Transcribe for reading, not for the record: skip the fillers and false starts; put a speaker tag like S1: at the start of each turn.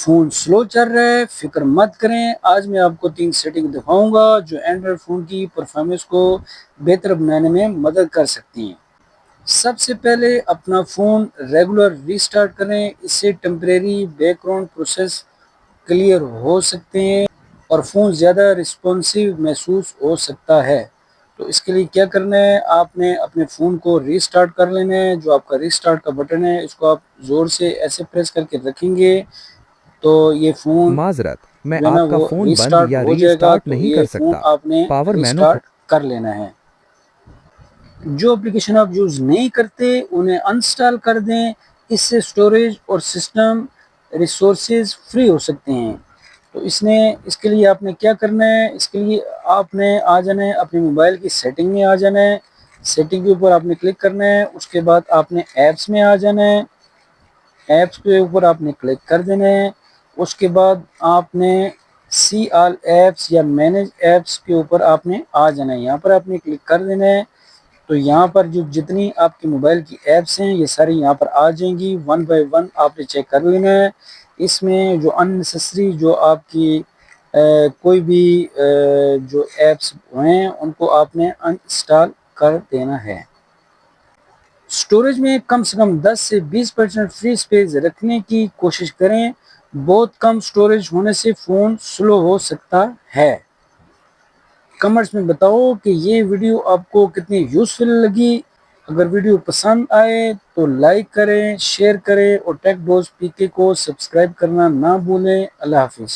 S1: Phone سلو چل رہا ہے، فکر مت کریں۔ آج میں آپ کو 3 سیٹنگ دکھاؤں گا جو اینڈرائڈ فون کی پرفارمنس کو بہتر بنانے میں مدد کر سکتی ہیں۔ سب سے پہلے اپنا فون ریگولر ریسٹارٹ کریں، اس سے temporary background process clear ہو سکتے ہیں اور فون زیادہ رسپانسیو محسوس ہو سکتا ہے۔ تو اس کے لیے کیا کرنا ہے، آپ نے اپنے فون کو ریسٹارٹ کر لینا ہے۔ جو آپ کا ریسٹارٹ کا بٹن ہے اس کو آپ زور سے ایسے پریس کر کے رکھیں گے تو یہ فون
S2: معذرت، میں
S1: جو ہے نا
S2: آپ کا
S1: وہ
S2: فون بند
S1: ریسٹارٹ
S2: یا
S1: ہو
S2: ری
S1: جائے گا۔
S2: اسٹارٹ
S1: تو
S2: نہیں
S1: یہ
S2: کر
S1: فون
S2: سکتا۔
S1: آپ نے
S2: پاور مینو
S1: ریسٹارٹ کر لینا ہے۔ جو اپلیکیشن آپ یوز نہیں کرتے انہیں انسٹال کر دیں، اس سے سٹوریج اور سسٹم ریسورسز فری ہو سکتے ہیں۔ تو اس کے لیے آپ نے کیا کرنا ہے، اس کے لیے آپ نے آ جانا ہے اپنے موبائل کی سیٹنگ میں آ جانا ہے۔ سیٹنگ کے اوپر آپ نے کلک کرنا ہے، اس کے بعد آپ نے ایپس میں آ جانا ہے۔ ایپس کے اوپر آپ نے کلک کر دینا ہے۔ اس کے بعد آپ نے سی آل ایپس یا مینیج ایپس کے اوپر آپ نے آ جانا ہے، یہاں پر آپ نے کلک کر دینا ہے۔ تو یہاں پر جو جتنی آپ کے موبائل کی ایپس ہیں یہ ساری یہاں پر آ جائیں گی، ون بائی ون آپ نے چیک کر لینا ہے۔ اس میں جو اننیسیسری جو آپ کی کوئی بھی جو ایپس ہیں ان کو آپ نے انسٹال کر دینا ہے۔ سٹوریج میں کم سے کم 10 سے 20% فری سپیس رکھنے کی کوشش کریں، بہت کم سٹوریج ہونے سے فون سلو ہو سکتا ہے۔ کمنٹس میں بتاؤ کہ یہ ویڈیو آپ کو کتنی یوزفل لگی۔ اگر ویڈیو پسند آئے تو لائک کریں، شیئر کریں اور ٹیک ڈوز پی کے کو سبسکرائب کرنا نہ بھولیں۔ اللہ حافظ۔